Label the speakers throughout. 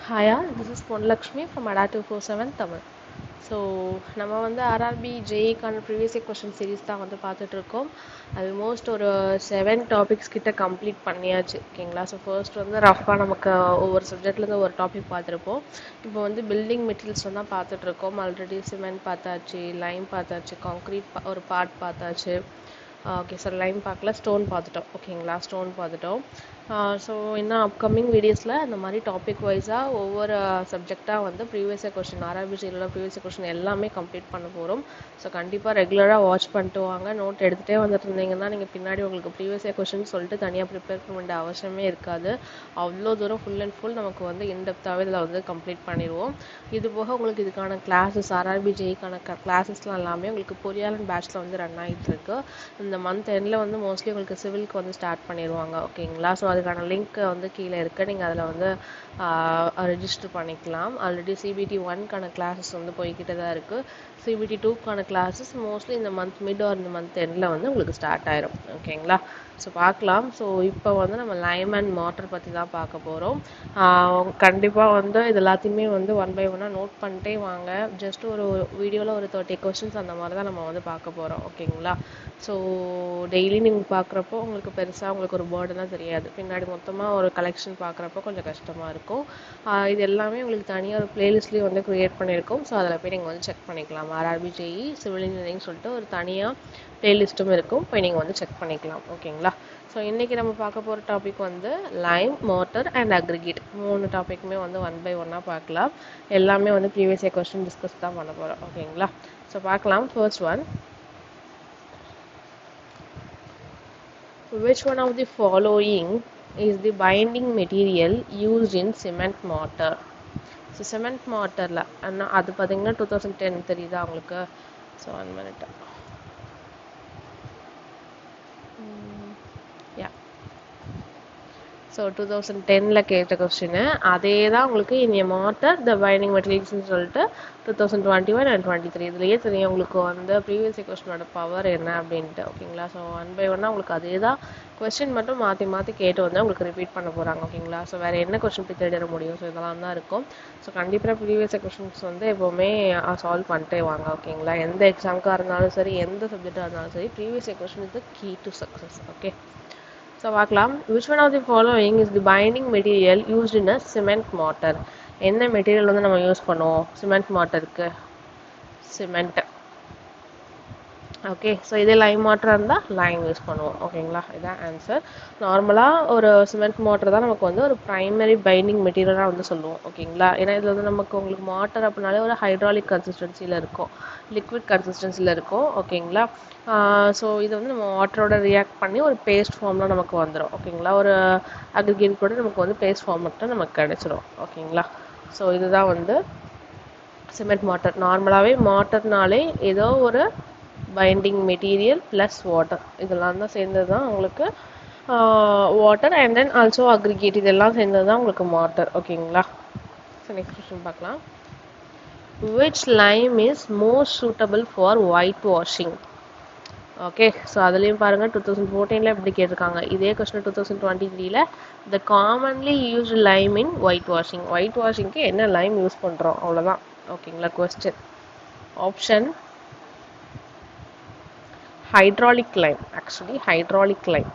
Speaker 1: Hiya, this is Ponlakshmi from ADA 247 Tamil. So நம்ம வந்து RRB ஜேஇக்கான ப்ரீவியஸ் இயர் கொஷின் சீரீஸ் தான் வந்து பார்த்துட்ருக்கோம். ஆல்மோஸ்ட் ஒரு 7 டாபிக்ஸ் கிட்ட கம்ப்ளீட் பண்ணியாச்சு. ஓகேங்களா? ஸோ ஃபர்ஸ்ட் வந்து ரஃபாக நமக்கு ஒவ்வொரு சப்ஜெக்ட்லேருந்து ஒரு டாபிக் பார்த்துருப்போம். இப்போ வந்து பில்டிங் மெட்டீரியல்ஸ் தான் பார்த்துட்ருக்கோம். ஆல்ரெடி சிமெண்ட் பார்த்தாச்சு, லைம் பார்த்தாச்சு, காங்க்ரீட் ஒரு பார்ட் பார்த்தாச்சு. ஓகே சார், லைம் பார்க்கல, ஸ்டோன் பார்த்துட்டோம். ஓகேங்களா? ஸ்டோன் பார்த்துட்டோம். ஸோ இன்னும் அப்கமிங் வீடியோஸில் இந்த மாதிரி டாபிக் வைஸாக ஒவ்வொரு சப்ஜெக்டாக வந்து ப்ரீவியஸ் இயர் கொஷின் ஆர்ஆர்பிசியில் ப்ரீவியஸ் இயர் கொஷின் எல்லாமே கம்ப்ளீட் பண்ண போகிறோம். ஸோ கண்டிப்பாக ரெகுலராக வாட்ச் பண்ணிட்டு வாங்க. நோட் எடுத்துகிட்டே வந்துட்டு இருந்தீங்கன்னா நீங்கள் பின்னாடி உங்களுக்கு ப்ரீவியஸ் இயர் கொஷின் சொல்லிட்டு தனியாக ப்ரிப்பேர் பண்ண வேண்டிய அவசியமே இருக்காது. அவ்வளோ தூரம் ஃபுல் அண்ட் ஃபுல் நமக்கு வந்து இன்டெப்த்தாகவே இதில் வந்து கம்ப்ளீட் பண்ணிடுவோம். இது போக உங்களுக்கு இதுக்கான கிளாஸஸ் ஆர்ஆர்பி ஜேஇக்கான கிளாஸஸ்லாம் எல்லாமே உங்களுக்கு பொறியாளன் பேட்சில் வந்து ரன் ஆகிட்டு இருக்கு. இந்த மந்த் எண்டில் வந்து மோஸ்ட்லி உங்களுக்கு சிவிலுக்கு வந்து ஸ்டார்ட் பண்ணிடுவாங்க. ஓகேங்களா? ஸோ அதுக்கான லிங்க் வந்து கீழே இருக்குது. நீங்கள் அதில் வந்து ரெஜிஸ்டர் பண்ணிக்கலாம். ஆல்ரெடி சிபிடி 1க்கான கிளாஸஸ் வந்து போய்கிட்டு தான் இருக்குது. சிபிடி 2க்கான கிளாஸஸ் மோஸ்ட்லி இந்த மந்த் மிட் ஆர் இந்த மந்த் எண்டில் வந்து உங்களுக்கு ஸ்டார்ட் ஆயிரும். ஓகேங்களா? ஸோ பார்க்கலாம். ஸோ இப்போ வந்து நம்ம லைம் அண்ட் மாட்டர் பற்றி தான் பார்க்க போகிறோம். கண்டிப்பாக வந்து இது எல்லாத்தையுமே வந்து 1 by 1 நோட் பண்ணிட்டே வாங்க. ஜஸ்ட் ஒரு வீடியோவில் ஒரு 30 கொஸ்டின்ஸ் அந்த மாதிரி தான் நம்ம வந்து பார்க்க போகிறோம். ஓகேங்களா? ஸோ டெய்லி நீங்கள் பார்க்குறப்போ உங்களுக்கு பெருசாக உங்களுக்கு ஒரு பேர்டெல்லாம் தெரியாது. பின்னாடி மொத்தமாக ஒரு கலெக்ஷன் பார்க்குறப்போ கொஞ்சம் கஷ்டமாக இருக்கும். இது எல்லாமே உங்களுக்கு தனியாக ஒரு பிளேலிஸ்ட்லேயும் வந்து க்ரியேட் பண்ணியிருக்கோம். ஸோ அதில் போய் நீங்கள் வந்து செக் பண்ணிக்கலாம். ஆர்ஆர்பி ஜேஇ சிவில் இன்ஜினியரிங் சொல்லிட்டு ஒரு தனியாக பிளேலிஸ்ட்டும் இருக்கும். போய் நீங்கள் வந்து செக் பண்ணிக்கலாம். ஓகேங்களா? ஸோ இன்றைக்கி நம்ம பார்க்க போகிற டாபிக் வந்து லைம், மோட்டர் அண்ட் அக்ரிகேட் 3 டாப்பிக்குமே வந்து 1 by 1 பார்க்கலாம். எல்லாமே வந்து ப்ரீவியஸ் இயர் கொஸ்டின் டிஸ்கஸ் தான் பண்ண போகிறோம். ஓகேங்களா? ஸோ பார்க்கலாம். First one, which one of the following is the binding material used in cement mortar? So cement மாட்டரில் ஆனால் அது பார்த்தீங்கன்னா 2010 தெரியுதா உங்களுக்கு? So 1 minute. யா, ஸோ 2010 கேட்ட கொஸ்டின் அதே தான் உங்களுக்கு இனி மாட்டர் த பைண்டிங் மெட்டீரியல்ஸ்னு சொல்லிட்டு 2021 and 23 இதுலேயே தெரியும் உங்களுக்கு வந்து ப்ரீவியஸ் கொஸ்டினோட பவர் என்ன அப்படின்ட்டு. ஓகேங்களா? ஸோ 1 by 1 உங்களுக்கு அதே தான் கொஸ்டின் மட்டும் மாற்றி மாற்றி கேட்டு வந்து உங்களுக்கு ரிப்பீட் பண்ண போகிறாங்க. ஓகேங்களா? ஸோ வேறு என்ன கொஸ்டின் போய் தேடிட முடியும்? ஸோ இதெல்லாம் தான் இருக்கும். ஸோ கண்டிப்பாக ப்ரீவியஸ் கொஸ்டின்ஸ் வந்து எப்போவுமே சால்வ் பண்ணிட்டே வாங்க. ஓகேங்களா? எந்த எக்ஸாமுக்காக இருந்தாலும் சரி, எந்த சப்ஜெக்டாக இருந்தாலும் சரி, previous question is the key to success. Okay, so பார்க்கலாம். which one of the following is the binding material used in a cement mortar? என்ன மெட்டீரியல் வந்து நம்ம யூஸ் பண்ணுவோம் சிமெண்ட் மாட்டருக்கு? சிமெண்ட். ஓகே, ஸோ இதே லைம் மாட்டராக இருந்தால் லைம் யூஸ் பண்ணுவோம். ஓகேங்களா? இதான் ஆன்சர். நார்மலாக ஒரு சிமெண்ட் மாட்டர் தான் நமக்கு வந்து ஒரு ப்ரைமரி பைண்டிங் மெட்டீரியலாக வந்து சொல்லுவோம். ஓகேங்களா? ஏன்னா இதில் வந்து நமக்கு உங்களுக்கு மாட்டர் அப்படின்னாலே ஒரு ஹைட்ராலிக் கன்சிஸ்டன்சியில் இருக்கும், லிக்விட் கன்சிஸ்டன்சியில் இருக்கும். ஓகேங்களா? ஸோ இது வந்து நம்ம வாட்டரோட ரியாக்ட் பண்ணி ஒரு பேஸ்ட் ஃபார்ம்லாம் நமக்கு வந்துடும். ஓகேங்களா? ஒரு அக்ரிகேட் கூட நமக்கு வந்து பேஸ்ட் ஃபார்ம் மட்டும் நமக்கு கிடைச்சிடும். ஓகேங்களா? ஸோ இதுதான் வந்து சிமெண்ட் மாட்டர். நார்மலாகவே மாட்டர்னாலே ஏதோ ஒரு பைண்டிங் மெட்டீரியல் ப்ளஸ் வாட்டர் இதெல்லாம் தான் சேர்ந்தது தான் உங்களுக்கு water and then also aggregate இதெல்லாம் சேர்ந்தது தான் உங்களுக்கு மாட்டர். ஓகேங்களா? ஸோ நெக்ஸ்ட் கொஸ்டின் பார்க்கலாம். which lime is most suitable for white washing? Okay, so அதுலேயும் பாருங்கள் 2014 எப்படி கேட்டிருக்காங்க. இதே question 2023 the commonly used lime in white washing. White வாஷிங்க்கு என்ன லைம் யூஸ் பண்ணுறோம் அவ்வளோதான். ஓகேங்களா? Question option hydraulic lime, actually hydraulic lime.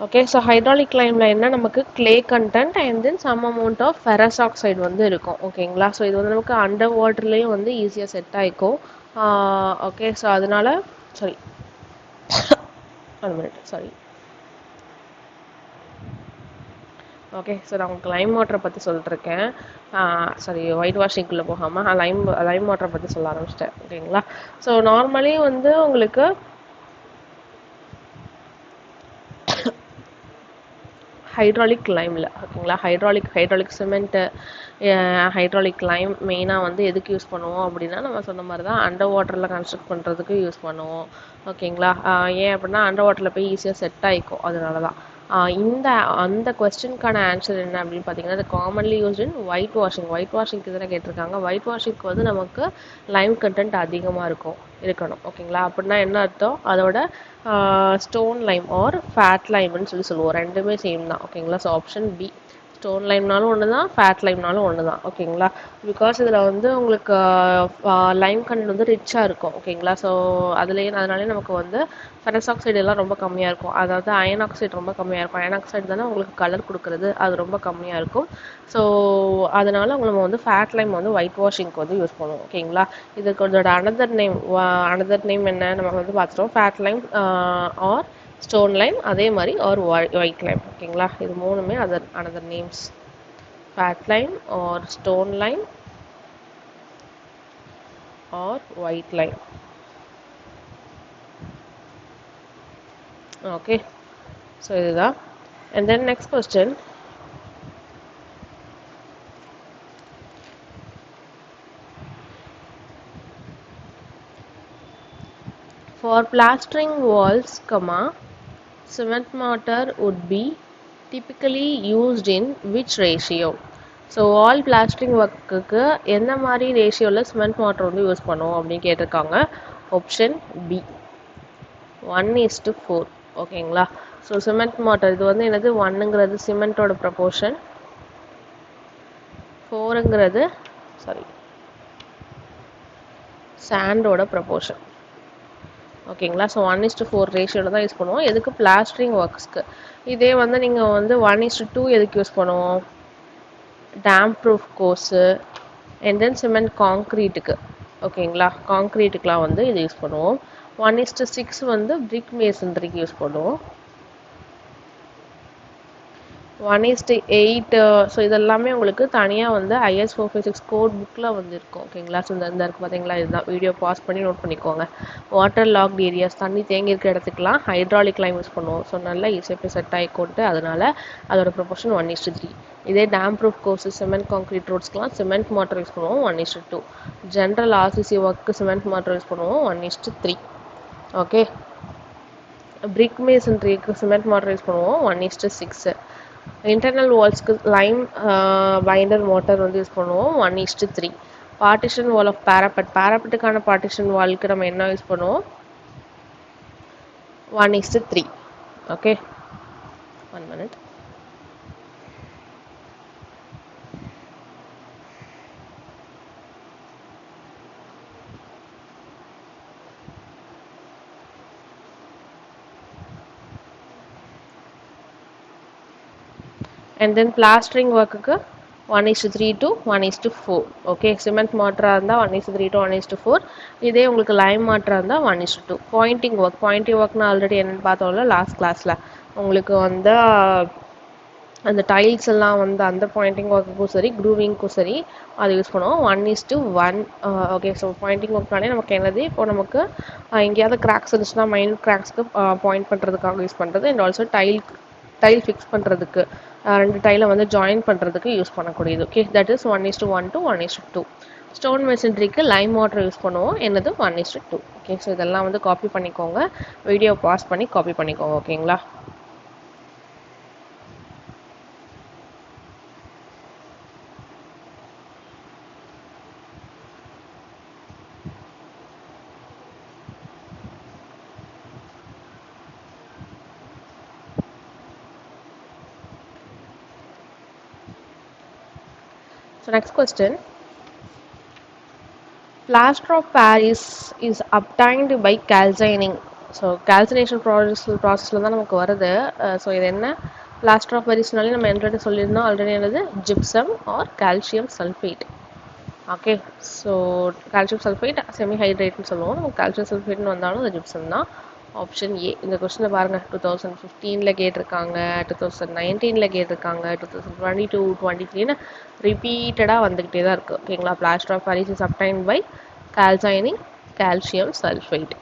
Speaker 1: Okay, so hydraulic லைமில் என்ன நமக்கு clay content and then some amount of ferrous oxide வந்து இருக்கும். ஓகேங்களா? ஸோ இது வந்து நமக்கு அண்டர் வாட்டர்லேயும் வந்து ஈஸியாக செட் ஆகிக்கும். ஓகே, ஸோ அதனால சாரி சாரி ஓகே, ஸோ நான் உங்களுக்கு லைம் வாட்டரை பற்றி சொல்லிட்டுருக்கேன். சாரி, ஒயிட் வாஷிங்குள்ளே போகாமல் லைம் வாட்டரை பற்றி சொல்ல ஆரம்பிச்சிட்டேன். ஓகேங்களா? ஸோ நார்மலி வந்து உங்களுக்கு ஹைட்ராலிக் லைமில், ஓகேங்களா, ஹைட்ராலிக் சிமெண்ட்டு, ஹைட்ராலிக் லைம் மெயினாக வந்து எதுக்கு யூஸ் பண்ணுவோம் அப்படின்னா நம்ம சொன்ன மாதிரி தான் அண்டர் வாட்டரில் கன்ஸ்ட்ரக்ட் பண்ணுறதுக்கு யூஸ் பண்ணுவோம். ஓகேங்களா? ஏன் அப்படின்னா அண்டர் வாட்டரில் போய் ஈஸியாக செட் ஆகிக்கும், அதனால தான். இந்த அந்த கொஸ்டினுக்கான ஆன்சர் என்ன அப்படின்னு பார்த்தீங்கன்னா அது காமன்லி யூஸ்ட் இன் ஒயிட் வாஷிங்க்கு இதில் கேட்டிருக்காங்க. ஒயிட் வாஷிங்க்கு வந்து நமக்கு லைம் கண்டென்ட் அதிகமாக இருக்கணும் ஓகேங்களா. அப்படின்னா என்ன அர்த்தம், அதோட ஸ்டோன் லைம் ஆர் ஃபேட் லைம்னு சொல்லுவோம். ரெண்டுமே சேம் தான் ஓகேங்களா. ஸோ ஆப்ஷன் பி, ஸ்டோன் லைம்னாலும் ஒன்று தான், ஃபேட் லைம்னாலும் ஒன்று தான் ஓகேங்களா. பிகாஸ் இதில் வந்து உங்களுக்கு லைம் கண்டென்ட் வந்து ரிச்சாக இருக்கும் ஓகேங்களா. ஸோ அதனாலே நமக்கு வந்து ஃபெரஸ் ஆக்சைடு எல்லாம் ரொம்ப கம்மியாக இருக்கும். அதாவது அயன் ஆக்சைடு ரொம்ப கம்மியாக இருக்கும். அயன் ஆக்சைடு தானே உங்களுக்கு கலர் கொடுக்குறது, அது ரொம்ப கம்மியாக இருக்கும். ஸோ அதனால நம்ம வந்து ஃபேட் லைம் வந்து ஒயிட் வாஷிங்க்கு வந்து யூஸ் பண்ணுவோம் ஓகேங்களா. இதுக்கு அதோட அனதர் நேம் என்ன நம்ம வந்து பார்த்துட்டோம், fat lime or stone lime, அதே மாதிரி ஆர் ஒயிட் லைம் ஓகேங்களா. இது மூணுமே another names, fat lime or stone lime or white lime. Okay, so இதுதான். And then next question, for plastering walls, cement mortar would be typically used in which ratio? So wall plastering ஒர்க்குக்கு எந்த மாதிரி ரேஷியோவில் cement மாட்டர் வந்து use பண்ணுவோம் அப்படின்னு கேட்டிருக்காங்க. Option B 1:4 ஓகேங்களா. ஸோ சிமெண்ட் மாட்டர் இது வந்து என்னது, 1ங்கிறது சிமெண்ட்டோட ப்ரப்போர்ஷன், 4ங்கிறது சாண்டோட ப்ரப்போர்ஷன் ஓகேங்களா. ஸோ 1:4 ரேஷியோவில் தான் யூஸ் பண்ணுவோம். எதுக்கு, பிளாஸ்டரிங் ஒர்க்ஸ்க்கு. இதே வந்து நீங்கள் வந்து 1:2 எதுக்கு யூஸ் பண்ணுவோம், damp proof course and then cement காங்க்ரீட்டுக்கு ஓகேங்களா. காங்க்ரீட்டுக்கெலாம் வந்து இது யூஸ் பண்ணுவோம். 1:6 வந்து பிரிக் மேசன்ட்ரிக்கு யூஸ் பண்ணுவோம். 1:8 ஸோ இதெல்லாமே உங்களுக்கு தனியாக வந்து IS 456 கோட் புக்கில் வந்து இருக்கும் ஓகேங்களா. ஸோ இந்த இருக்குது பார்த்தீங்களா, இதுதான். வீடியோ பாஸ் பண்ணி நோட் பண்ணிக்கோங்க. வாட்டர் லாக்ட் ஏரியாஸ், தண்ணி தேங்கி இருக்கிற இடத்துக்குலாம் ஹைட்ராலிக் லைம் யூஸ் பண்ணுவோம். ஸோ நல்லா ஈஸியாக செட் ஆகிக்கோட்டு, அதனால் அதோட ப்ரொபோர்ஷன் 1:3. இதே damp proof course cement concrete ரோட்ஸ்க்குலாம் சிமெண்ட் மாட்டர் யூஸ் பண்ணுவோம் 1:2. General RCC work cement mortar use பண்ணுவோம் 1:3 ஓகே. பிரிக் மேசன்ட்ரிக்கு சிமெண்ட் மாட்டர் யூஸ் பண்ணுவோம் 1:6. இன்டர்னல் வால்ஸ்க்கு லைம் பைண்டர் மோட்டர் வந்து யூஸ் பண்ணுவோம் 1:3. பார்ட்டிஷன் வால் ஆஃப் பேராபெட்டுக்கான பார்ட்டிஷன் வால்க்கு நம்ம என்ன யூஸ் பண்ணுவோம் 1:3 okay. 1 minute. And then plastering work 1:3 to 1:4 okay. Cement மாட்டராக இருந்தால் 1:3 to 1:4. இதே உங்களுக்கு லைம் மாட்டராக இருந்தால் 1:2. பாயிண்டிங் ஒர்க்னா ஆல்ரெடி என்னென்னு பார்த்தோம்ல லாஸ்ட் கிளாஸில். உங்களுக்கு வந்து அந்த டைல்ஸ் எல்லாம் வந்து அந்த பாயிண்டிங் ஒர்க்குக்கும் சரி க்ரூவிங்க்கும் சரி அதை யூஸ் பண்ணுவோம் 1:1 ஓகே. ஸோ பாயிண்டிங் ஒர்க்னாலே நமக்கு என்னது, இப்போ நமக்கு எங்கேயாவது கிராக்ஸ் இருந்துச்சுன்னா மைனூட் கிராக்ஸ்க்கு பாயிண்ட் பண்ணுறதுக்காக யூஸ் பண்ணுறது. அண்ட் ஆல்சோ டைல் ஃபிக்ஸ் பண்ணுறதுக்கு, ரெண்டு டைலை வந்து ஜாயின் பண்ணுறதுக்கு யூஸ் பண்ணக்கூடியது okay. That is 1:1 to 1:2. Stone மெஷினரிக்கு லைம் வாட்டர் யூஸ் பண்ணுவோம், என்னது 1:2 ஓகே. ஸோ இதெல்லாம் வந்து காப்பி பண்ணிக்கோங்க, வீடியோ பாஸ் பண்ணி காப்பி பண்ணிக்கோங்க ஓகேங்களா. So next question, plaster of Paris is obtained by calcining. So calcination ப்ராசஸில் தான் நமக்கு வருது. ஸோ இது என்ன, பிளாஸ்டர் ஆஃப் பாரிஸ்னாலே நம்ம ஆல்ரெடி சொல்லியிருந்தோம், ஆல்ரெடி என்னது gypsum or calcium sulphate okay. So calcium sulphate semi ஹைட்ரேட்னு சொல்லுவோம், நம்ம கால்சியம் சல்ஃபேட்னு வந்தாலும் அது ஜிப்சம் தான். Option A. இந்த கொஸ்டினை பாருங்கள், 2015 கேட்டிருக்காங்க, 2019 கேட்டிருக்காங்க, 2022, 2023 ரிப்பீட்டடாக வந்துக்கிட்டே தான் இருக்குது ஓகேங்களா. Plaster of Paris is obtained by calcining calcium sulphite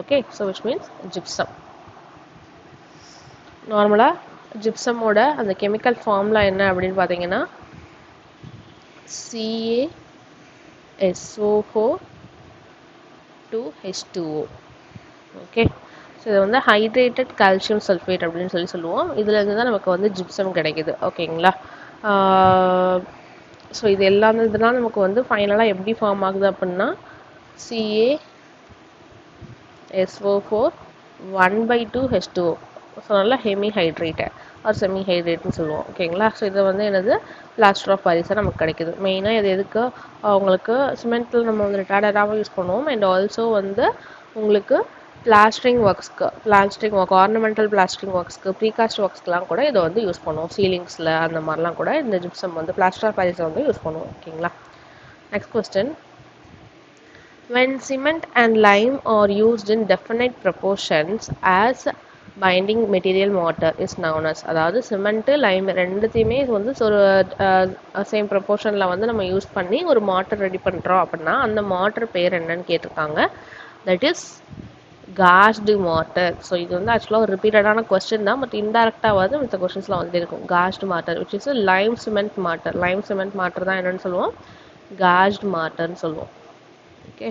Speaker 1: okay. So which means gypsum. நார்மலாக ஜிப்சமோட அந்த கெமிக்கல் ஃபார்முலா என்ன அப்படின்னு பார்த்தீங்கன்னா CaSO4 2H2O ஓகே. ஸோ இது வந்து ஹைட்ரேட்டட் கால்சியம் சல்ஃபேட் அப்படின்னு சொல்லுவோம். இதுல இருந்து தான் நமக்கு வந்து ஜிப்சம் கிடைக்குது. ஓகேங்களா? ஸோ இது எல்லாமே இதெல்லாம் நமக்கு வந்து ஃபைனலாக எப்படி ஃபார்ம் ஆகுது அப்படின்னா CaSO4 1/2H2O. ஸோ நல்லா ஹெமி ஹைட்ரேட்டட் ஆர் செமி ஹைட்ரேட்னு சொல்லுவோம். ஓகேங்களா? ஸோ இது வந்து என்னது பிளாஸ்டர் ஆஃப் பாரிஸாக நமக்கு கிடைக்குது. மெயினாக இது எதுக்கு அவங்களுக்கு சிமெண்ட்டில் நம்ம வந்து ரிட்டார்டடாகவும் யூஸ் பண்ணுவோம். அண்ட் ஆல்சோ வந்து உங்களுக்கு பிளாஸ்டரிங் ஒர்க் ஆர்னமெண்டல் பிளாஸ்டரிங் ஒர்க்ஸ்க்கு ப்ரீகாஸ்ட் ஒர்க்ஸ்க்குலாம் கூட இதை வந்து யூஸ் பண்ணுவோம். சீலிங்ஸில் அந்த மாதிரிலாம் கூட இந்த ஜிப்சம் வந்து பிளாஸ்டர் ஆஃப் பாரிஸை வந்து யூஸ் பண்ணுவோம். ஓகேங்களா? Next question. When cement and lime are used in definite proportions as binding material mortar is known as. அதாவது சிமெண்ட் லைம் ரெண்டுத்தையுமே வந்து ஒரு சேம் ப்ரொபோர்ஷனில் வந்து நம்ம யூஸ் பண்ணி ஒரு மாட்டர் ரெடி பண்ணுறோம் அப்படின்னா அந்த மாட்டர் பேர் என்னன்னு கேட்டிருக்காங்க. That is caused மாட்டர். ஸோ இது வந்து ஆக்சுவலாக ஒரு ரிப்பீட்டடான கொஸ்டின் தான், பட் இன்டெரக்டாவது மித்த கொஸ்டின்ஸ்லாம் வந்து இருக்கும். Caused மாட்டர் which is Lime cement மாட்டர். Lime cement மாட்டர் தான் என்னன்னு சொல்லுவோம், காஸ்டு மாட்டர்னு சொல்லுவோம். ஓகே.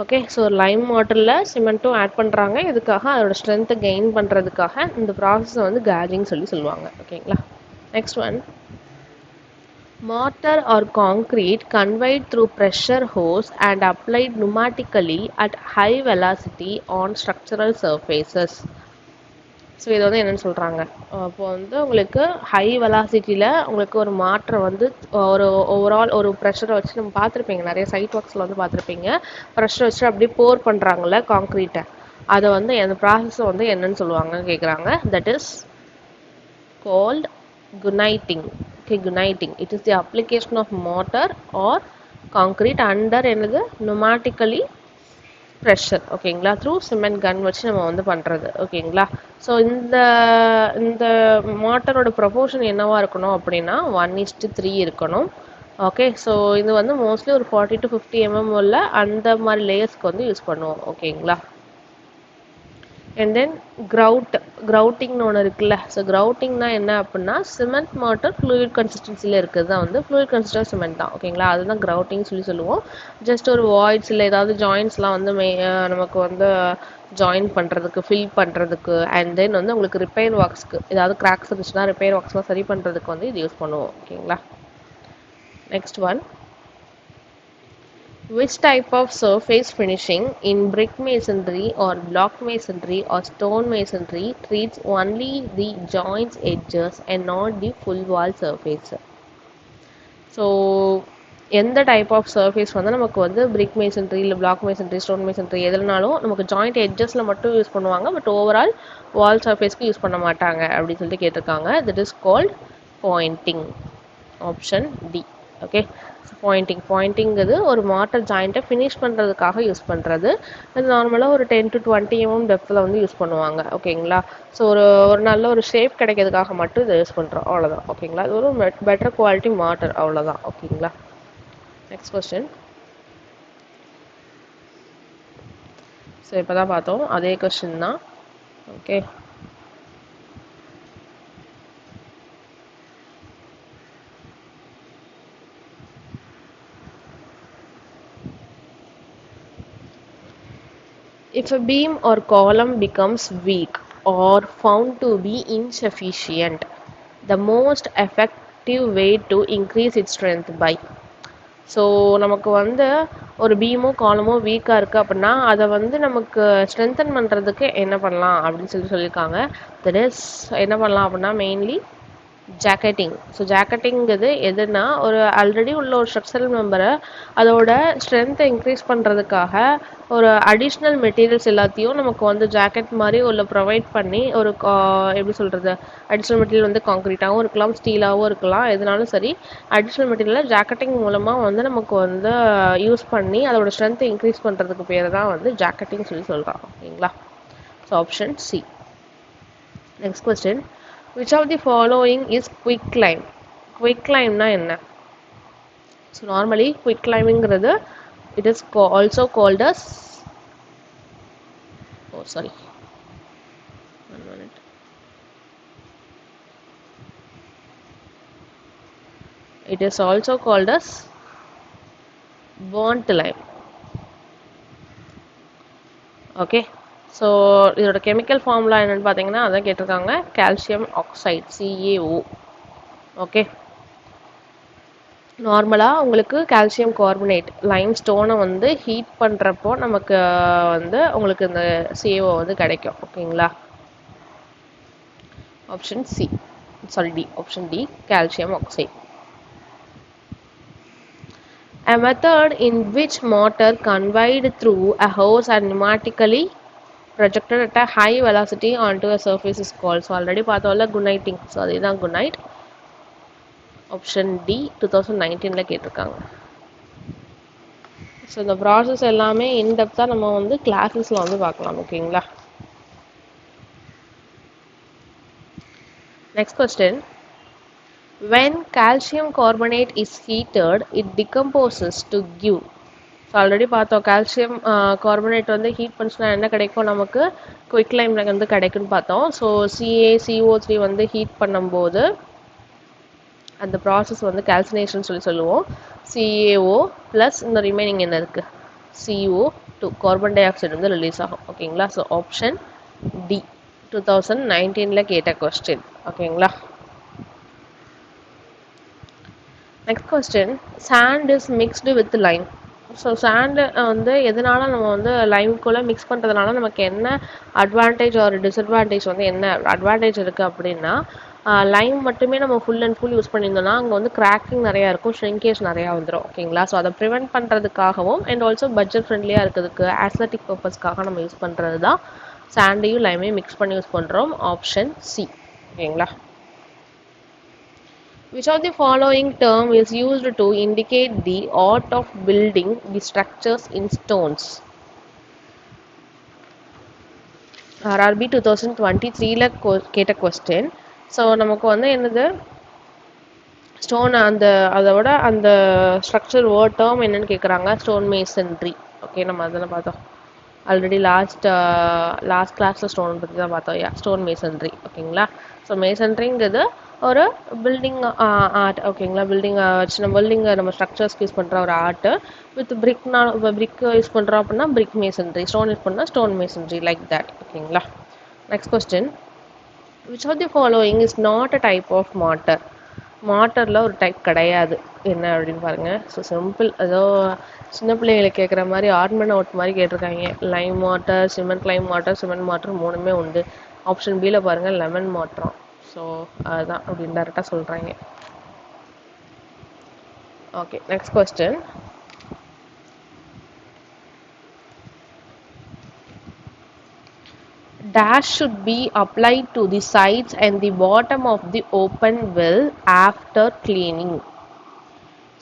Speaker 1: ஓகே. ஸோ லைம் வாட்டரில் சிமெண்ட்டும் ஆட் பண்ணுறாங்க. இதுக்காக அதோட ஸ்ட்ரென்த்தை கெயின் பண்ணுறதுக்காக இந்த ப்ராசஸை வந்து கேஜிங் சொல்லுவாங்க. ஓகேங்களா? Next one. Mortar or concrete conveyed through pressure hose and applied pneumatically at high velocity on structural surfaces. So இது வந்து என்னென்னு சொல்கிறாங்க, இப்போ வந்து உங்களுக்கு ஹை வெலாசிட்டியில் உங்களுக்கு ஒரு மாற்றை வந்து ஒரு ஓவரால் ஒரு ப்ரெஷரை வச்சு நம்ம பார்த்துருப்பீங்க, நிறைய சைட் ஒர்க்ஸில் வந்து பார்த்துருப்பீங்க. ப்ரெஷர் வச்சு அப்படியே போர் பண்ணுறாங்கல்ல காங்க்ரீட்டை, அதை வந்து அந்த ப்ராசஸை வந்து என்னன்னு சொல்லுவாங்கன்னு கேட்குறாங்க. That is called guniting. Okay, guniting. It is the application of mortar or concrete under என்னது pneumatically pressure. ஓகேங்களா? த்ரூ சிமெண்ட் கன் வச்சு நம்ம வந்து பண்ணுறது. ஓகேங்களா? ஸோ இந்த மாட்டரோட ப்ரொபோர்ஷன் என்னவா இருக்கணும் அப்படின்னா 1:3 இருக்கணும். ஓகே. ஸோ இது வந்து மோஸ்ட்லி ஒரு 40 to 50 mm உள்ள அந்த மாதிரி லேயர்ஸ்க்கு வந்து யூஸ் பண்ணுவோம். ஓகேங்களா? அண்ட் தென் கிரவுட்டிங்னு ஒன்று இருக்குல்ல. ஸோ கிரவுட்டிங்னா என்ன அப்படின்னா சிமெண்ட் மாட்டர் ஃப்ளூயிட் கன்சிஸ்டன்சியில் இருக்கிறது தான் வந்து ஃப்ளூயிட் கன்சிஸ்டன்ட் சிமெண்ட் தான். ஓகேங்களா? அதுதான் கிரவுட்டிங் சொல்லுவோம். ஜஸ்ட் ஒரு வாய்ட்ஸ் இல்லை ஏதாவது ஜாயின்ட்ஸ்லாம் வந்து நமக்கு வந்து ஜாயின் பண்ணுறதுக்கு, ஃபில் பண்ணுறதுக்கு, அண்ட் தென் வந்து உங்களுக்கு ரிப்பேர் ஒர்க்ஸ்க்கு ஏதாவது கிராக்ஸ் இருந்துச்சுன்னா ரிப்பேர் ஒர்க்ஸ்லாம் சரி பண்ணுறதுக்கு வந்து இது யூஸ் பண்ணுவோம். ஓகேங்களா? Next one. Which type of surface finishing in brick masonry or block masonry or stone masonry treats only the joints edges and not the full wall surface? So எந்த type of surface வந்து நமக்கு வந்து brick masonry இல்லை block masonry stone masonry எதுனாலும் நமக்கு joint எட்ஜஸில் மட்டும் use பண்ணுவாங்க, பட் ஓவரால் வால் சர்ஃபேஸ்க்கு யூஸ் பண்ண மாட்டாங்க அப்படின்னு சொல்லிட்டு கேட்டிருக்காங்க. That is called pointing. Option D. Okay. பாயிண்டிங்கிறது ஒரு மாட்டர் ஜாயிண்ட்டை ஃபினிஷ் பண்ணுறதுக்காக யூஸ் பண்ணுறது. அது நார்மலாக ஒரு 10 to 20 mm டெப்த்தில் வந்து யூஸ் பண்ணுவாங்க. ஓகேங்களா? ஸோ ஒரு நல்ல ஒரு ஷேப் கிடைக்கிறதுக்காக மட்டும் இதை யூஸ் பண்ணுறோம், அவ்வளோதான். ஓகேங்களா? இது ஒரு பெட்டர் குவாலிட்டி மாட்டர், அவ்வளோதான். ஓகேங்களா? Next question. ஸோ இப்போ தான் பார்த்தோம், அதே கொஸ்டின் தான். Okay. If a beam or column becomes weak or found to be insufficient, the most effective way to increase its strength by. So நமக்கு வந்து ஒரு பீமோ காலமோ வீக்காக இருக்குது அப்படின்னா அதை வந்து நமக்கு ஸ்ட்ரென்தன் பண்ணுறதுக்கு என்ன பண்ணலாம் அப்படின்னு சொல்லியிருக்காங்க. தட் இஸ் என்ன பண்ணலாம் அப்படின்னா மெயின்லி ஜாக்கெட்டிங். ஸோ ஜாக்கெட்டிங்கிறது எதுனா ஒரு ஆல்ரெடி உள்ள ஒரு ஸ்ட்ரக்சரல் மெம்பரை அதோட ஸ்ட்ரென்த்தை இன்க்ரீஸ் பண்ணுறதுக்காக ஒரு அடிஷ்னல் மெட்டீரியல்ஸ் எல்லாத்தையும் நமக்கு வந்து ஜாக்கெட் மாதிரி உள்ள ப்ரொவைட் பண்ணி ஒரு எப்படி சொல்கிறது, அடிஷ்னல் மெட்டீரியல் வந்து காங்க்ரீட்டாகவும் இருக்கலாம், ஸ்டீலாகவும் இருக்கலாம், எதுனாலும் சரி அடிஷ்னல் மெட்டீரியலை ஜாக்கெட்டிங் மூலமாக வந்து நமக்கு வந்து யூஸ் பண்ணி அதோட ஸ்ட்ரென்த்தை இன்க்ரீஸ் பண்ணுறதுக்கு பேர் தான் வந்து ஜாக்கெட்டிங் சொல்கிறாங்க. ஓகேங்களா? So option C. Next question. Which of the following is quick climb? Quick climb na enna? So normally quick climbingகிறது it is also called as, oh sorry, 1 minute. It is also called as burnt lime. Okay, so இதோட chemical formula என்னென்னு பார்த்தீங்கன்னா அதான் கேட்டிருக்காங்க, calcium oxide CaO. Okay, நார்மலாக உங்களுக்கு calcium carbonate Lime ஸ்டோனை வந்து heat பண்ணுறப்போ நமக்கு வந்து உங்களுக்கு இந்த CaO வந்து கிடைக்கும். ஓகேங்களா, option C, sorry D, option D calcium oxide. A method in which mortar conveyed through a hose and pneumatically projected at a high velocity onto a surface is called. So already பார்த்தோம்ல குனைட்டிங். So அதுதான் குனைட். Option D 2019ல கேட்டிருக்காங்க. So இந்த process எல்லாமே இன்டெப்த்தாக நம்ம வந்து கிளாஸஸில் வந்து பார்க்கலாம். ஓகேங்களா, next question. When calcium carbonate is heated, it decomposes to give. So already பார்த்தோம், கால்சியம் கார்பனேட் வந்து ஹீட் பண்ணிச்சுன்னா என்ன கிடைக்கும் நமக்கு, குவிக் லைமில் வந்து கிடைக்குன்னு பார்த்தோம். ஸோ CaCO3 வந்து ஹீட் பண்ணும்போது அந்த ப்ராசஸ் வந்து கால்சினேஷன் சொல்லுவோம். CaO ப்ளஸ் இந்த ரிமைனிங் என்ன இருக்குது, CO2 கார்பன் டை ஆக்சைடு வந்து ரிலீஸ் ஆகும். ஓகேங்களா, ஸோ ஆப்ஷன் டி 2019ல கேட்ட கொஸ்டின். ஓகேங்களா, next question. Sand is mixed with lime. So sand வந்து எதனால நம்ம வந்து லைம்குள்ளே மிக்ஸ் பண்ணுறதுனால நமக்கு என்ன அட்வான்டேஜ் ஒரு டிஸ்அட்வான்டேஜ் வந்து என்ன அட்வான்டேஜ் இருக்குது அப்படின்னா, லைம் மட்டுமே நம்ம ஃபுல் அண்ட் ஃபுல் யூஸ் பண்ணியிருந்தோம்னா அங்கே வந்து கிராக்கிங் நிறையா இருக்கும், ஷ்ரிங்கேஜ் நிறையா வந்துடும். ஓகேங்களா, ஸோ அதை ப்ரிவெண்ட் பண்ணுறதுக்காகவும் அண்ட் ஆல்சோ பட்ஜெட் ஃப்ரெண்ட்லியாக இருக்கிறதுக்கு ஆஸ்தட்டிக் பர்பஸ்க்காக நம்ம யூஸ் பண்ணுறது தான் சாண்டையும் லைமையும் மிக்ஸ் பண்ணி யூஸ் பண்ணுறோம். Option C. ஓகேங்களா, which of the following term is used to indicate the art of building the structures in stones? RRB 2023ல கேட்ட கொஸ்டின். ஸோ நமக்கு வந்து என்னது ஸ்டோன் அந்த அதோட அந்த ஸ்ட்ரக்சர் வேர்ட் டேர்ம் என்னன்னு கேட்குறாங்க, ஸ்டோன் மேசன்ட்ரி. ஓகே, நம்ம அதெல்லாம் பார்த்தோம் ஆல்ரெடி லாஸ்ட் கிளாஸில் ஸ்டோன் பற்றி தான் பார்த்தோம். Stone masonry. ஓகேங்களா, ஸோ மேசன்ட்ரிங்கிறது ஒரு பில்டிங் ஆர்ட். ஓகேங்களா, பில்டிங்கை நம்ம ஸ்ட்ரக்சர்ஸ்க்கு யூஸ் பண்ணுற ஒரு ஆர்ட்டு. வித் பிரிக் யூஸ் பண்ணுறோம் அப்படின்னா பிரிக் மேசன்ட்ரி, ஸ்டோன் யூஸ் பண்ணால் ஸ்டோன் மேசன்ட்ரி, லைக் தட். ஓகேங்களா, next question. Which of the following is not a type of mortar? மாட்டரில் ஒரு டைப் கிடையாது, என்ன அப்படின்னு பாருங்கள். ஸோ சிம்பிள், ஏதோ சின்ன பிள்ளைங்களை கேட்குற மாதிரி ஆர்ட்மெண்ட் அவுட் மாதிரி கேட்டிருக்காங்க. Lime water, cement Lime water, cement water மூணுமே உண்டு. ஆப்ஷன் பியில் பாருங்கள், லெமன் வாட்டர். ஸோ அதுதான் அப்படின்னு டேரெக்டாக சொல்கிறாங்க. Okay, next question. Dash should be applied to the sides and the bottom of the open well after cleaning.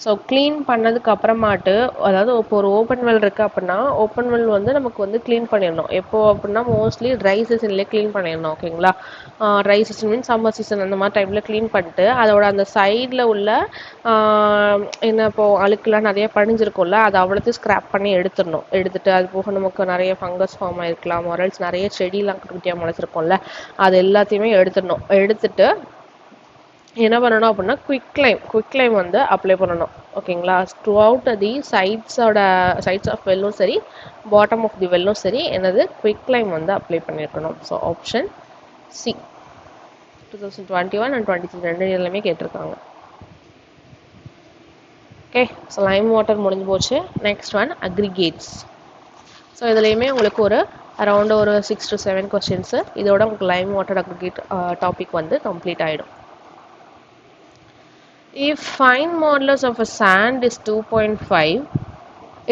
Speaker 1: So clean பண்ணதுக்கு அப்புறமாட்டு, அதாவது இப்போ ஒரு ஓப்பன் வெல் இருக்குது அப்படின்னா ஓப்பன் வெல் வந்து நமக்கு வந்து க்ளீன் பண்ணிடணும். எப்போ அப்படின்னா மோஸ்ட்லி ட்ரை சீசன்லேயே க்ளீன் பண்ணிடணும். ஓகேங்களா, try season means summer season அந்த மாதிரி டைமில் க்ளீன் பண்ணிட்டு அதோட அந்த சைடில் உள்ள என்ன இப்போது அழுக்கெல்லாம் நிறைய படிஞ்சிருக்கும்ல, அதை அவ்வளோத்தையும் ஸ்க்ராப் பண்ணி எடுத்துடணும். எடுத்துகிட்டு அது போக நமக்கு நிறைய ஃபங்கஸ் ஃபார்ம் ஆகிருக்கலாம், மொரல்ஸ் நிறைய செடியெலாம் குட்டியாக முளைச்சிருக்கும்ல, அது எல்லாத்தையுமே எடுத்துடணும். எடுத்துட்டு என்ன பண்ணணும் அப்படின்னா குவிக் லைம் வந்து அப்ளை பண்ணணும். ஓகேங்களா, throughout the sides of வெல்லும் சரி, பாட்டம் ஆஃப் தி வெல்லும் சரி, என்னது குவிக் லைம் வந்து அப்ளை பண்ணியிருக்கணும். ஸோ ஆப்ஷன் சி 2021 and 23 ரெண்டு எல்லாமே கேட்டிருக்காங்க. ஓகே, ஸோ லைம் வாட்டர் முடிஞ்சு போச்சு. Next one aggregates. ஸோ இதுலேயுமே உங்களுக்கு ஒரு அரௌண்ட் ஒரு 6 to 7 கொஸ்டின்ஸு. இதோட உங்களுக்கு லைம் வாட்டர் அக்ரிகேட் டாபிக் வந்து கம்ப்ளீட் ஆகிடும். If fine modulus of a sand is 2.5,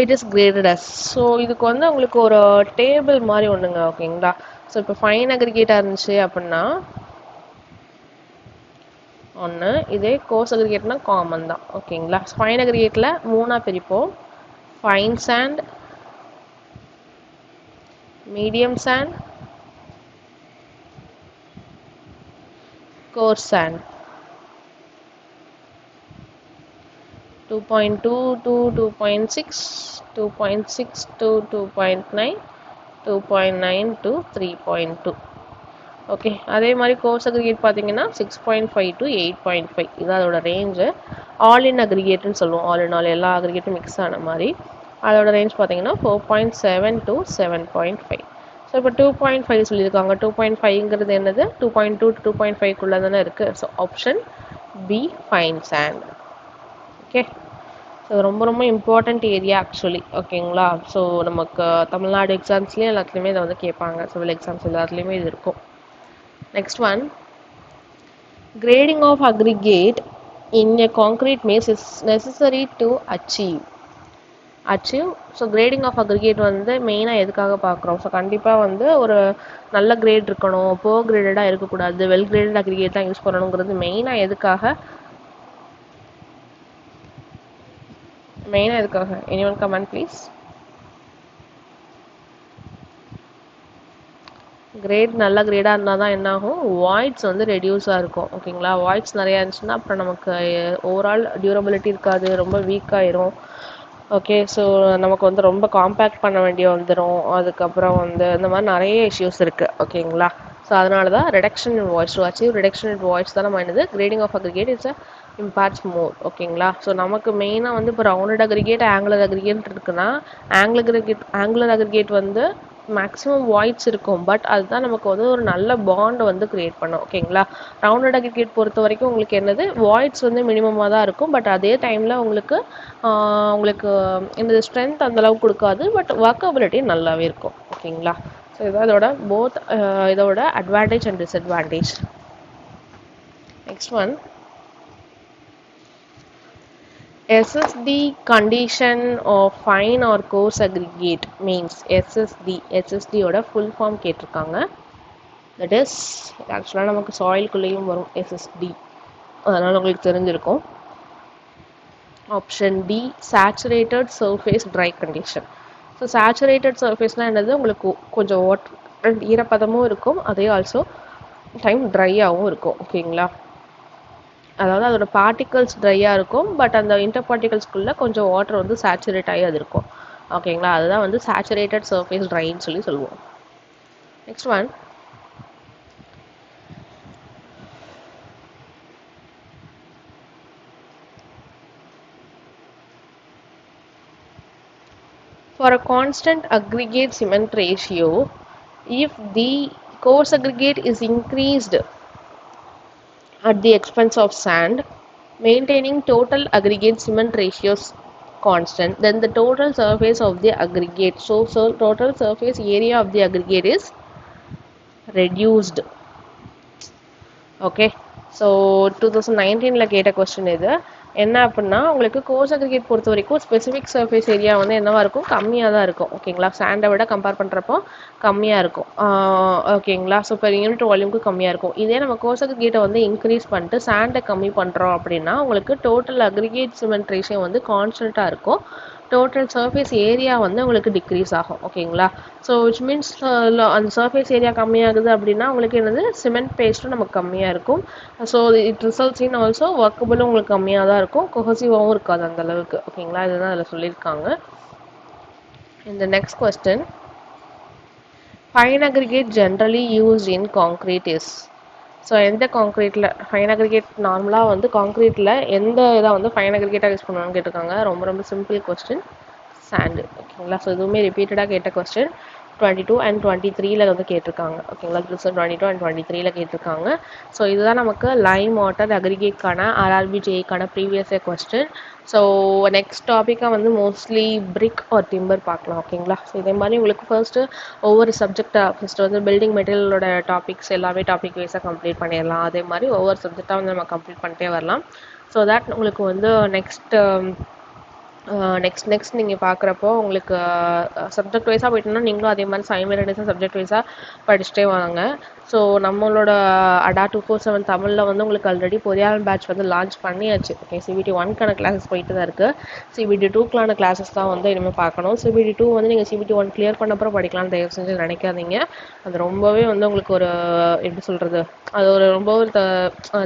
Speaker 1: it is graded as. So இதுக்கு வந்து உங்களுக்கு ஒரு டேபிள் மாதிரி ஒன்றுங்க. ஓகேங்களா, ஸோ இப்போ ஃபைன் அக்ரிகேட்டாக இருந்துச்சு அப்படின்னா ஒன்று, இதே கோர்ஸ் அக்ரிகேட்னா காமன் தான். ஓகேங்களா, ஃபைன் அக்ரிகேட்டில் 3ஆக பிரிப்போம். Fine sand, medium sand, coarse sand. 2.2 to 2.6, 2.6 to 2.9, 2.9 to 3.2. Okay, அதே மாதிரி கோர்ஸ் அக்ரிகேட் பார்த்தீங்கன்னா 6.5 to 8.5 இது அதோட ரேஞ்சு. ஆல் இன் அக்ரிகேட்னு சொல்லுவோம். ஆல் இன் ஆல் எல்லா அக்ரிகேட்டும் மிக்ஸ் ஆன மாதிரி. அதோட ரேஞ்ச் பார்த்தீங்கன்னா 4.7 to 7.5. ஸோ இப்போ 2.5 சொல்லியிருக்காங்க. 2.5ங்கிறது என்னது? 2.2 to 2.5க்குள்ளே தானே இருக்குது. So option B fine sand. Okay, so ரொம்ப ரொம்ப இம்பார்ட்டண்ட் ஏரியா ஆக்சுவலி. ஓகேங்களா? ஸோ நமக்கு தமிழ்நாடு எக்ஸாம்ஸ்லேயும் எல்லாத்துலேயுமே இதை வந்து கேட்பாங்க. சிவில் எக்ஸாம்ஸ் எல்லாத்துலேயுமே இது இருக்கும். Next one, grading of aggregate in a concrete maze is necessary to achieve. So grading of aggregate வந்து மெயினாக எதுக்காக பார்க்குறோம்? ஸோ கண்டிப்பாக வந்து ஒரு நல்ல கிரேட் இருக்கணும், புவர் கிரேடடாக இருக்கக்கூடாது, வெல் கிரேடட் அக்ரிகேட் தான் யூஸ் பண்ணணுங்கிறது மெயினாக எதுக்காக? anyone comment please? கிரேட் நல்ல கிரேடாக இருந்தால் தான் என்ன ஆகும்? வாய்ட்ஸ் வந்து ரெடியூஸாக இருக்கும். ஓகேங்களா? வாய்ட்ஸ் நிறையா இருந்துச்சுன்னா அப்புறம் நமக்கு ஓவரால் டியூரபிலிட்டி இருக்காது, ரொம்ப வீக்காயிரும். ஓகே, ஸோ நமக்கு வந்து ரொம்ப காம்பேக்ட் பண்ண வேண்டிய வந்துடும். அதுக்கப்புறம் வந்து இந்த மாதிரி நிறைய இஷ்யூஸ் இருக்குது. ஓகேங்களா? ஸோ அதனால தான் reduction in voids, to achieve reduction in voids தான் நம்ம என்னது grading of aggregate its impacts more. ஓகேங்களா? ஸோ நமக்கு மெயினாக வந்து இப்போ ரவுண்டட் அக்ரிகேட், ஆங்குலர் அக்ரிகேட் இருக்குன்னா ஆங்குலர் அக்ரிகேட் வந்து மேக்ஸிமம் வாய்ட்ஸ் இருக்கும். பட் அதுதான் நமக்கு வந்து ஒரு நல்ல பாண்ட் வந்து கிரியேட் பண்ணும். ஓகேங்களா? ரவுண்டட் அக்ரிகேட் பொறுத்த வரைக்கும் உங்களுக்கு என்னது வாய்ட்ஸ் வந்து மினிமமாக தான் இருக்கும். பட் அதே டைமில் உங்களுக்கு இந்த ஸ்ட்ரென்த் அந்தளவுக்கு கொடுக்காது. பட் ஒர்க்கபிலிட்டி நல்லாவே இருக்கும். ஓகேங்களா? ஸோ இதான் இதோட advantage and disadvantage. Next one, SSD condition of fine or coarse aggregate means SSD ஓட full form கேட்டிருக்காங்க. that is ஆக்சுவலாக நமக்கு சாயில்குள்ளேயும் வரும் SSD, அதனால் உங்களுக்கு தெரிஞ்சிருக்கும். Option D saturated surface dry condition. So saturated சர்ஃபேஸ்னால் என்னது? உங்களுக்கு கொஞ்சம் ஈரப்பதமும் இருக்கும், அதே ஆல்சோ டைம் ட்ரையாகவும் இருக்கும். ஓகேங்களா? அதாவது அதோட பார்ட்டிகல்ஸ் ட்ரையாக இருக்கும், பட் அந்த இன்டர் பார்ட்டிகல்ஸ்குள்ளே கொஞ்சம் வாட்டர் வந்து சேச்சுரேட் ஆகி அது இருக்கும். ஓகேங்களா? அதுதான் வந்து சேச்சுரேட்டட் சர்ஃபேஸ் ட்ரைன்னு சொல்லுவோம். Next one, for a constant aggregate cement ratio, if the coarse aggregate is increased at the expense of sand, maintaining total aggregate cement ratios constant, then the total surface of the aggregate, so total surface area of the aggregate is reduced. Okay, so 2019 கேட்ட question இது. என்ன அப்படின்னா உங்களுக்கு course aggregate பொறுத்த வரைக்கும் specific surface area வந்து என்னவா இருக்கும்? கம்மியாக தான் இருக்கும். ஓகேங்களா? சாண்டை விட கம்பேர் பண்ணுறப்போ கம்மியாக இருக்கும். ஓகேங்களா? ஸோ இப்போ யூனிட் வால்யூமுக்கு கம்மியாக இருக்கும். இதே நம்ம கோர்ஸ் அக்ரிகேட்டை வந்து இன்க்ரீஸ் பண்ணிட்டு சாண்டை கம்மி பண்ணுறோம் அப்படின்னா உங்களுக்கு டோட்டல் அக்ரிகேட் சிமெண்ட் ரேஷியோ வந்து கான்ஸ்டண்ட்டாக இருக்கும். டோட்டல் சர்ஃபேஸ் ஏரியா வந்து உங்களுக்கு டிக்ரீஸ் ஆகும். ஓகேங்களா? ஸோ விச் மீன்ஸ் அந்த சர்ஃபேஸ் ஏரியா கம்மியாகுது அப்படின்னா உங்களுக்கு என்னது சிமெண்ட் பேஸ்ட்டும் நமக்கு கம்மியாக இருக்கும். So it results in also ஒர்க்கபிளும் உங்களுக்கு கம்மியாக தான் இருக்கும், கொஹசிவாகவும் இருக்காது அந்த அளவுக்கு. ஓகேங்களா? இதுதான் அதில் சொல்லியிருக்காங்க. இந்த next question, fine aggregate generally used in concrete is. So எந்த காங்க்ரீட்டில் ஃபைன் அக்ரிகேட் நார்மலாக வந்து காங்க்ரீட்டில் எந்த இதை வந்து ஃபைன் அக்ரிகேட்டாக யூஸ் பண்ணுவான்னு கேட்டிருக்காங்க. ரொம்ப ரொம்ப சிம்பிள் கொஸ்டின், சாண்டு. ஓகேங்களா? ஸோ இதுவுமே ரிப்பீட்டடாக கேட்ட கொஸ்டின் 22 and 23 வந்து கேட்டிருக்காங்க. ஓகேங்களா? 22 and 23 கேட்டிருக்காங்க. ஸோ இதுதான் நமக்கு லைம் வாட்டர் அக்ரிகேட்கான ஆர்ஆர்பி ஜேக்கான previous year question. So next டாப்பிக்காக வந்து மோஸ்ட்லி பிரிக் ஆர் டிம்பர் பார்க்கலாம். ஓகேங்களா? ஸோ இதே மாதிரி உங்களுக்கு ஃபர்ஸ்ட்டு ஒவ்வொரு சப்ஜெக்டாக ஃபஸ்ட்டு வந்து பில்டிங் மெட்டீரியலோட டாபிக்ஸ் எல்லாமே டாபிக் வைஸாக கம்ப்ளீட் பண்ணிடலாம். அதே மாதிரி ஒவ்வொரு சப்ஜெக்டாக வந்து நம்ம கம்ப்ளீட் பண்ணிட்டே வரலாம். ஸோ தட் உங்களுக்கு வந்து நெக்ஸ்ட் நீங்கள் பார்க்குறப்போ உங்களுக்கு சப்ஜெக்ட் வைஸாக போயிட்டோம்னா நீங்களும் அதே மாதிரி சைமல்டேனியஸாக சப்ஜெக்ட் வைஸாக படிச்சுட்டே வாங்க. ஸோ நம்மளோட அடா 247 தமிழில் வந்து உங்களுக்கு ஆல்ரெடி பொறியாளர் பேட்ச் வந்து லான்ச் பண்ணியாச்சு. ஓகே, CBT 1க்கான கிளாஸஸ் போயிட்டு தான் இருக்குது. CBT 2க்கான கிளாஸஸ் தான் வந்து இனிமேல் பார்க்கணும். CBT 2 வந்து நீங்கள் CBT 1 கிளியர் பண்ணப்பறம் படிக்கலாம்னு தயவு செஞ்சு நினைக்காதீங்க. அது ரொம்பவே வந்து உங்களுக்கு ஒரு எப்படி சொல்கிறது, அது ஒரு ரொம்பவே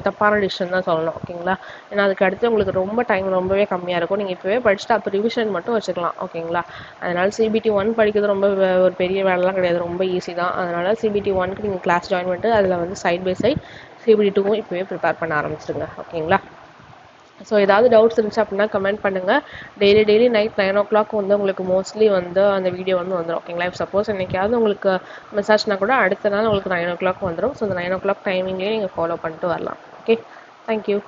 Speaker 1: தப்பான டிசிஷன் தான் சொல்லணும். ஓகேங்களா? ஏன்னா அதுக்கு அடுத்து உங்களுக்கு ரொம்ப டைம் ரொம்பவே கம்மியாக இருக்கும். நீங்கள் இப்போவே படிச்சுட்டு அப்போ ரிவிஷன் மட்டும் வச்சுக்கலாம். ஓகேங்களா? அதனால் CBT 1 படிக்கிறது ரொம்ப ஒரு பெரிய வேலைலாம் கிடையாது, ரொம்ப ஈஸி தான். அதனால் CBT 1க்கு நீங்கள் கிளாஸ் ஜாயின் பண்ணிட்டு அதில் வந்து சைட் பை சைட் CBT 2வும் இப்போவே ப்ரிப்பேர் பண்ண ஆரம்பிச்சிடுங்க. ஓகேங்களா? ஸோ ஏதாவது டவுட்ஸ் இருந்துச்சு அப்படின்னா கமெண்ட் பண்ணுங்கள். டெய்லி நைட் 9 o'clock வந்து உங்களுக்கு மோஸ்ட்லி வந்து அந்த வீடியோ வந்து வந்துடும். ஓகேங்களா? சப்போஸ் என்னைக்காவது உங்களுக்கு மெசேஜ்னா கூட அடுத்த நாள் உங்களுக்கு 9 o'clock வந்துடும். ஸோ அந்த 9 o'clock டைமிங்லேயே நீங்கள் ஃபாலோ பண்ணிட்டு வரலாம். Okay, thank you.